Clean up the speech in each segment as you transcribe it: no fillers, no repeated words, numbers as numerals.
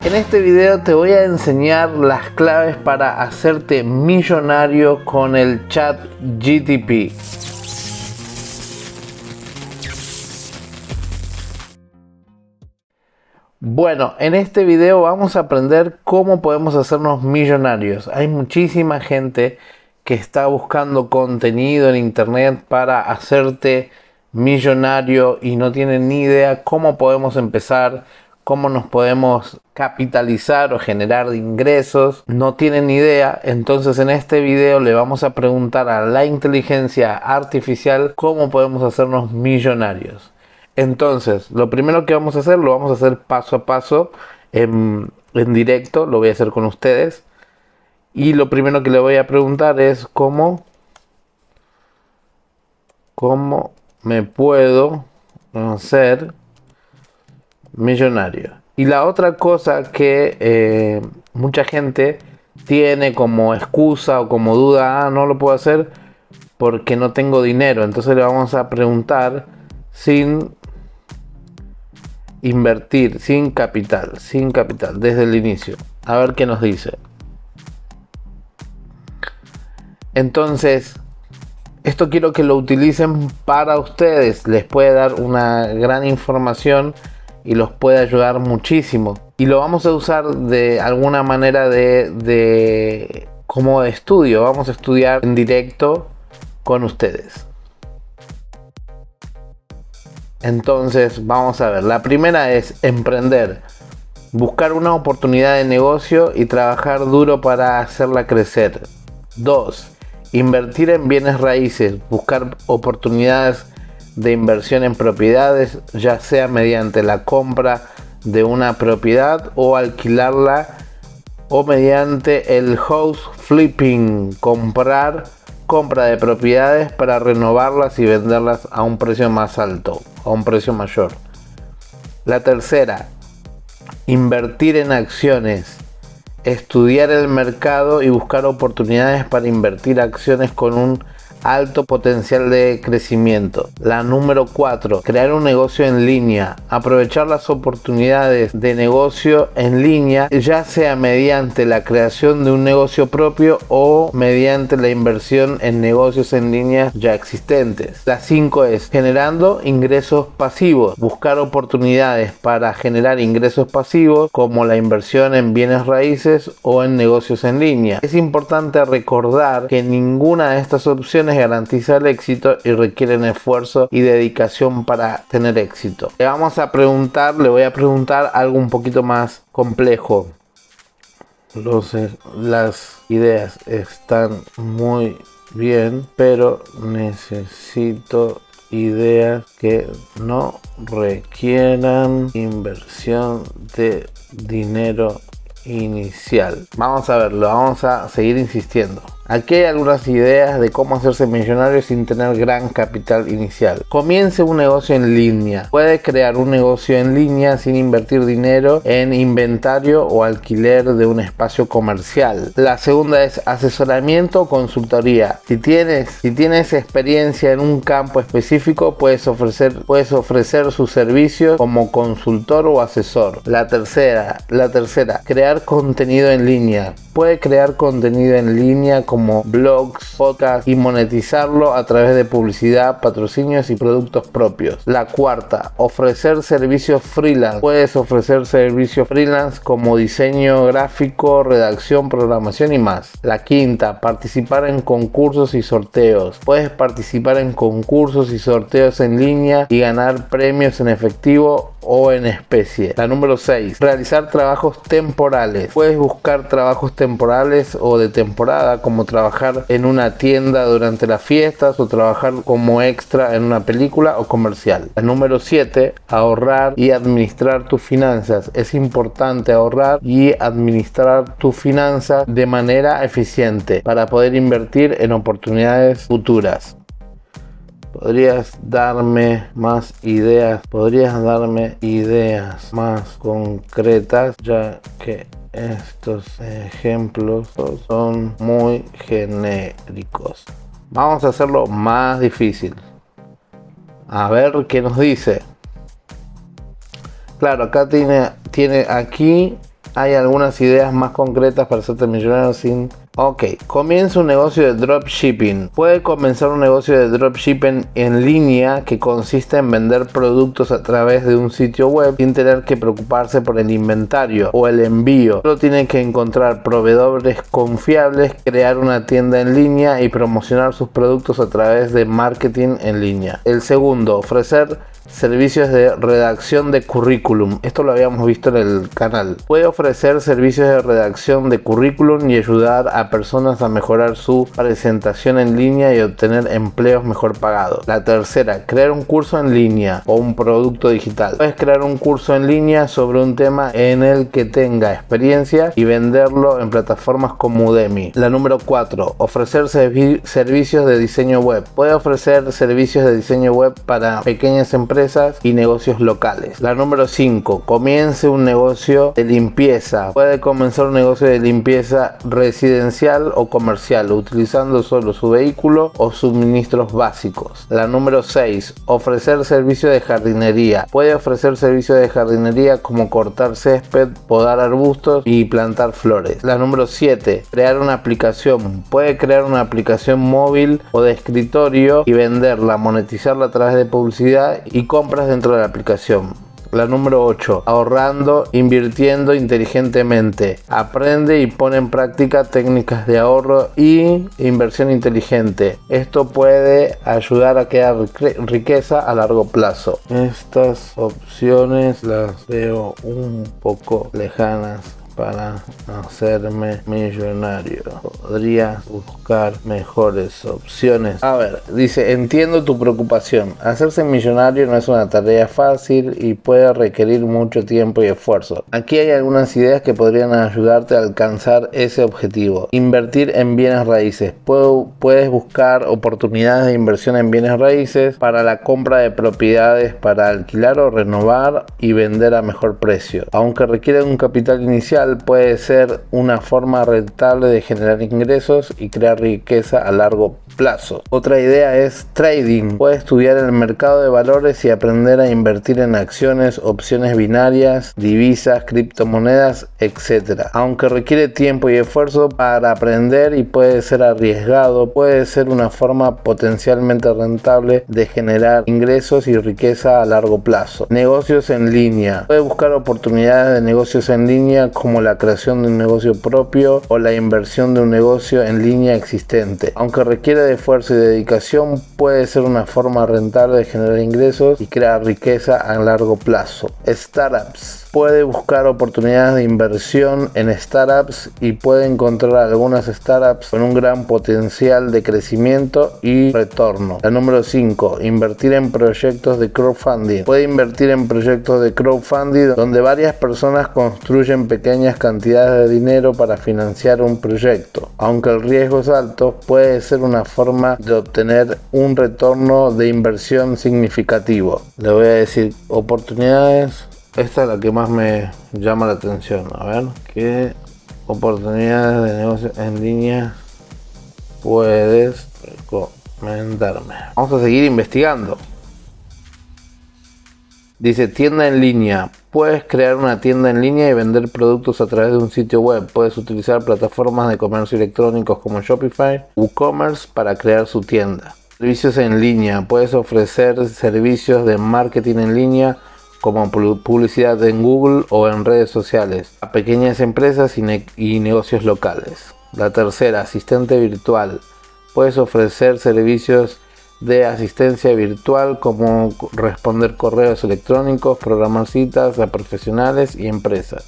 En este video te voy a enseñar las claves para hacerte millonario con el ChatGPT. Bueno, en este video vamos a aprender cómo podemos hacernos millonarios. Hay muchísima gente que está buscando contenido en internet para hacerte millonario y no tienen ni idea cómo podemos empezar, cómo nos podemos capitalizar o generar ingresos. No tienen ni idea. Entonces en este video le vamos a preguntar a la inteligencia artificial cómo podemos hacernos millonarios. Entonces, lo primero que vamos a hacer, lo vamos a hacer paso a paso en directo, lo voy a hacer con ustedes. Y lo primero que le voy a preguntar es cómo me puedo hacer millonario. Y la otra cosa que mucha gente tiene como excusa o como duda, no lo puedo hacer porque no tengo dinero. Entonces le vamos a preguntar sin invertir, sin capital, desde el inicio. A ver qué nos dice. Entonces, esto quiero que lo utilicen para ustedes. Les puede dar una gran información y los puede ayudar muchísimo. Y lo vamos a usar de alguna manera como de estudio. Vamos a estudiar en directo con ustedes. Entonces vamos a ver, la primera es emprender, buscar una oportunidad de negocio y trabajar duro para hacerla crecer. 2. Invertir en bienes raíces, buscar oportunidades de inversión en propiedades, ya sea mediante la compra de una propiedad o alquilarla, o mediante el house flipping, compra de propiedades para renovarlas y venderlas a un precio más alto, a un precio mayor. La tercera, invertir en acciones, estudiar el mercado y buscar oportunidades para invertir acciones con un alto potencial de crecimiento. La número 4, crear un negocio en línea, aprovechar las oportunidades de negocio en línea, ya sea mediante la creación de un negocio propio o mediante la inversión en negocios en línea ya existentes. La 5 es generando ingresos pasivos, buscar oportunidades para generar ingresos pasivos como la inversión en bienes raíces o en negocios en línea. Es importante recordar que ninguna de estas opciones garantiza el éxito y requieren esfuerzo y dedicación para tener éxito. Le voy a preguntar algo un poquito más complejo. Las ideas están muy bien, pero necesito ideas que no requieran inversión de dinero inicial. Vamos a verlo, vamos a seguir insistiendo. Aquí hay algunas ideas de cómo hacerse millonario sin tener gran capital inicial. Comience un negocio en línea. Puede crear un negocio en línea sin invertir dinero en inventario o alquiler de un espacio comercial. La segunda es asesoramiento o consultoría. Si tienes experiencia en un campo específico, puedes ofrecer sus servicios como consultor o asesor. La tercera, crear contenido en línea. Puede crear contenido en línea como blogs, podcasts y monetizarlo a través de publicidad, patrocinios y productos propios. La cuarta, ofrecer servicios freelance. Puedes ofrecer servicios freelance como diseño gráfico, redacción, programación y más. La quinta, participar en concursos y sorteos. Puedes participar en concursos y sorteos en línea y ganar premios en efectivo o en especie. La número 6, realizar trabajos temporales. Puedes buscar trabajos temporales o de temporada, como trabajar en una tienda durante las fiestas o trabajar como extra en una película o comercial. La número 7, ahorrar y administrar tus finanzas. Es importante ahorrar y administrar tus finanzas de manera eficiente para poder invertir en oportunidades futuras. ¿Podrías darme más ideas? ¿Podrías darme ideas más concretas? Ya que estos ejemplos son muy genéricos. Vamos a hacerlo más difícil. A ver qué nos dice. Claro, acá tiene aquí hay algunas ideas más concretas para hacerte millonario sin... Ok, comienza un negocio de dropshipping. Puede comenzar un negocio de dropshipping en línea que consiste en vender productos a través de un sitio web sin tener que preocuparse por el inventario o el envío. Solo tiene que encontrar proveedores confiables, crear una tienda en línea y promocionar sus productos a través de marketing en línea. El segundo, ofrecer servicios de redacción de currículum. Esto lo habíamos visto en el canal. Puede ofrecer servicios de redacción de currículum y ayudar a personas a mejorar su presentación en línea y obtener empleos mejor pagados. La tercera, crear un curso en línea o un producto digital. Puedes crear un curso en línea sobre un tema en el que tenga experiencia y venderlo en plataformas como Udemy. La número 4, ofrecer servicios de diseño web. Puede ofrecer servicios de diseño web para pequeñas empresas y negocios locales. La número 5, comience un negocio de limpieza. Puede comenzar un negocio de limpieza residencial o comercial utilizando solo su vehículo o suministros básicos. La número 6, ofrecer servicio de jardinería. Puede ofrecer servicios de jardinería como cortar césped, podar arbustos y plantar flores. La número 7, crear una aplicación. Puede crear una aplicación móvil o de escritorio y venderla, monetizarla a través de publicidad y compras dentro de la aplicación. La número 8, ahorrando, invirtiendo inteligentemente. Aprende y pone en práctica técnicas de ahorro y inversión inteligente. Esto puede ayudar a crear riqueza a largo plazo. Estas opciones las veo un poco lejanas para hacerme millonario. Podría buscar mejores opciones. A ver, dice, entiendo tu preocupación. Hacerse millonario no es una tarea fácil y puede requerir mucho tiempo y esfuerzo. Aquí hay algunas ideas que podrían ayudarte a alcanzar ese objetivo. Invertir en bienes raíces. Puedes buscar oportunidades de inversión en bienes raíces para la compra de propiedades para alquilar o renovar y vender a mejor precio. Aunque requiere un capital inicial, puede ser una forma rentable de generar ingresos y crear riqueza a largo plazo. Otra idea es trading. Puede estudiar el mercado de valores y aprender a invertir en acciones, opciones binarias, divisas, criptomonedas, etc. Aunque requiere tiempo y esfuerzo para aprender y puede ser arriesgado, puede ser una forma potencialmente rentable de generar ingresos y riqueza a largo plazo. Negocios en línea. Puede buscar oportunidades de negocios en línea como la creación de un negocio propio o la inversión de un negocio en línea existente. Aunque requiere de esfuerzo y dedicación, puede ser una forma rentable de generar ingresos y crear riqueza a largo plazo. Startups. Puede buscar oportunidades de inversión en startups y puede encontrar algunas startups con un gran potencial de crecimiento y retorno. La número 5, invertir en proyectos de crowdfunding. Puede invertir en proyectos de crowdfunding donde varias personas construyen pequeñas cantidades de dinero para financiar un proyecto. Aunque el riesgo es alto, puede ser una forma de obtener un retorno de inversión significativo. Le voy a decir oportunidades. Esta es la que más me llama la atención. A ver, ¿qué oportunidades de negocio en línea puedes recomendarme? Vamos a seguir investigando. Dice tienda en línea. Puedes crear una tienda en línea y vender productos a través de un sitio web. Puedes utilizar plataformas de comercio electrónicos como Shopify, WooCommerce para crear su tienda. Servicios en línea. Puedes ofrecer servicios de marketing en línea como publicidad en Google o en redes sociales a pequeñas empresas y negocios locales. La tercera, asistente virtual. Puedes ofrecer servicios de asistencia virtual como responder correos electrónicos, programar citas a profesionales y empresas.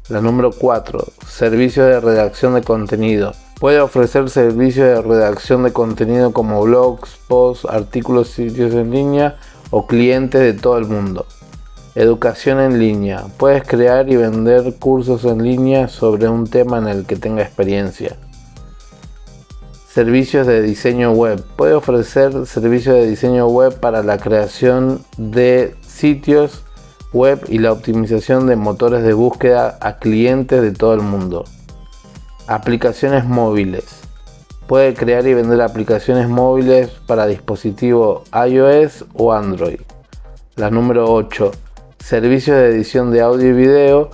La número 4, servicios de redacción de contenido. Puede ofrecer servicios de redacción de contenido como blogs, posts, artículos, sitios en línea o clientes de todo el mundo. Educación en línea. Puedes crear y vender cursos en línea sobre un tema en el que tenga experiencia. Servicios de diseño web. Puede ofrecer servicios de diseño web para la creación de sitios web y la optimización de motores de búsqueda a clientes de todo el mundo. Aplicaciones móviles. Puede crear y vender aplicaciones móviles para dispositivos iOS o Android. La número 8. Servicios de edición de audio y video.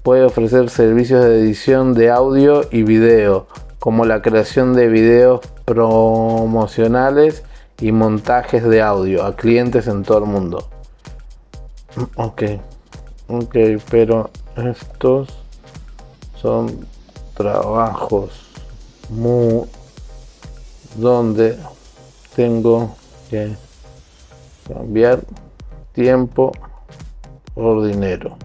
puede ofrecer servicios de edición de audio y video, como la creación de videos promocionales y montajes de audio a clientes en todo el mundo. Ok, pero estos son trabajos donde tengo que cambiar tiempo por dinero.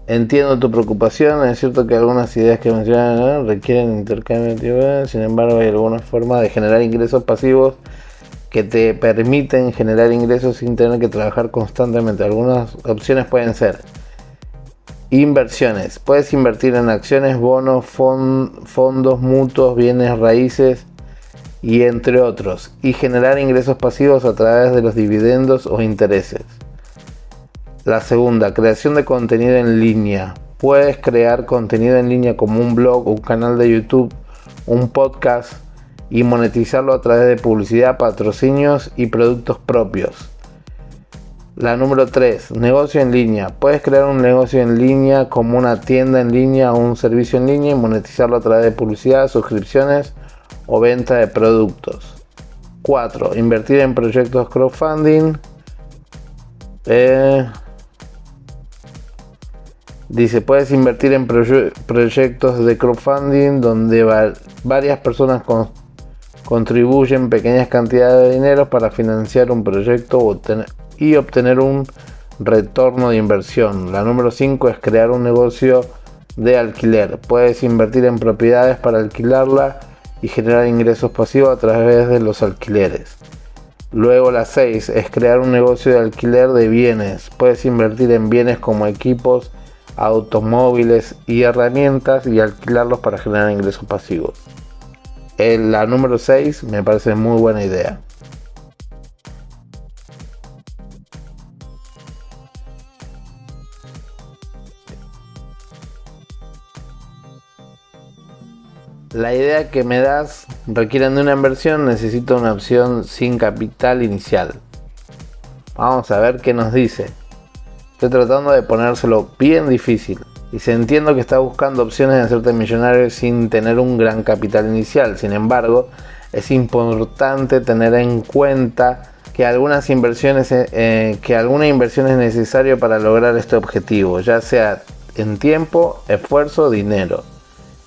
Entiendo tu preocupación, es cierto que algunas ideas que mencionan requieren intercambio de tiempo, sin embargo hay alguna forma de generar ingresos pasivos que te permiten generar ingresos sin tener que trabajar constantemente. Algunas opciones pueden ser inversiones. Puedes invertir en acciones, bonos, fondos, mutuos, bienes raíces y entre otros, y generar ingresos pasivos a través de los dividendos o intereses. La segunda, creación de contenido en línea. Puedes crear contenido en línea como un blog, un canal de YouTube, un podcast y monetizarlo a través de publicidad, patrocinios y productos propios. La número 3, negocio en línea. Puedes crear un negocio en línea como una tienda en línea o un servicio en línea y monetizarlo a través de publicidad, suscripciones o venta de productos. 4, invertir en proyectos crowdfunding. Dice, puedes invertir en proyectos de crowdfunding donde varias personas contribuyen pequeñas cantidades de dinero para financiar un proyecto y obtener un retorno de inversión. La número 5 es crear un negocio de alquiler. Puedes invertir en propiedades para alquilarla y generar ingresos pasivos a través de los alquileres. Luego la 6 es crear un negocio de alquiler de bienes. Puedes invertir en bienes como equipos, automóviles y herramientas y alquilarlos para generar ingresos pasivos. La número 6 me parece muy buena idea. La idea que me das requieren de una inversión, necesito una opción sin capital inicial. Vamos a ver qué nos dice. Estoy tratando de ponérselo bien difícil. Y se entiendo que está buscando opciones de hacerte millonario sin tener un gran capital inicial. Sin embargo, es importante tener en cuenta que alguna inversión es necesaria para lograr este objetivo, ya sea en tiempo, esfuerzo o dinero.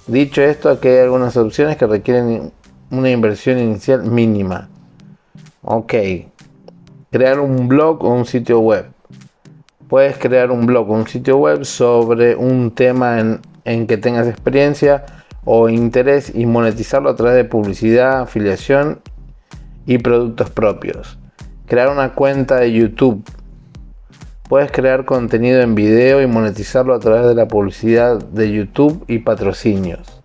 Dicho esto, aquí hay algunas opciones que requieren una inversión inicial mínima. Ok, crear un blog o un sitio web. Puedes crear un blog o un sitio web sobre un tema en que tengas experiencia o interés y monetizarlo a través de publicidad, afiliación y productos propios. Crear una cuenta de YouTube. Puedes crear contenido en video y monetizarlo a través de la publicidad de YouTube y patrocinios.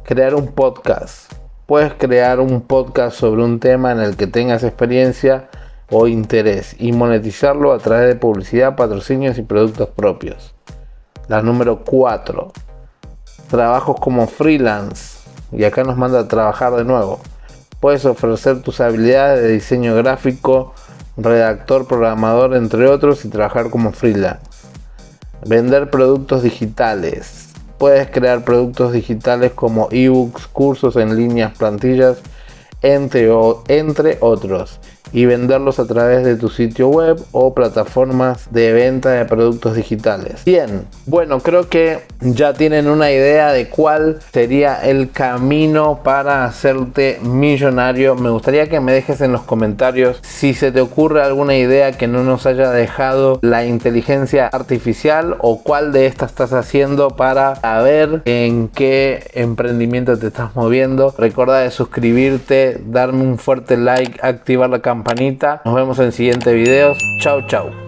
Crear un podcast. Puedes crear un podcast sobre un tema en el que tengas experiencia o interés y monetizarlo a través de publicidad, patrocinios y productos propios. La número 4. Trabajos como freelance. Y acá nos manda a trabajar de nuevo. Puedes ofrecer tus habilidades de diseño gráfico, redactor, programador, entre otros, y trabajar como freelance. Vender productos digitales. Puedes crear productos digitales como ebooks, cursos en línea, plantillas, entre otros, y venderlos a través de tu sitio web o plataformas de venta de productos digitales. Bien, bueno, creo que ya tienen una idea de cuál sería el camino para hacerte millonario. Me gustaría que me dejes en los comentarios si se te ocurre alguna idea que no nos haya dejado la inteligencia artificial, o cuál de estas estás haciendo para saber en qué emprendimiento te estás moviendo. Recuerda de suscribirte, darme un fuerte like, activar la campanita. Nos vemos en siguientes videos. Chau, chau.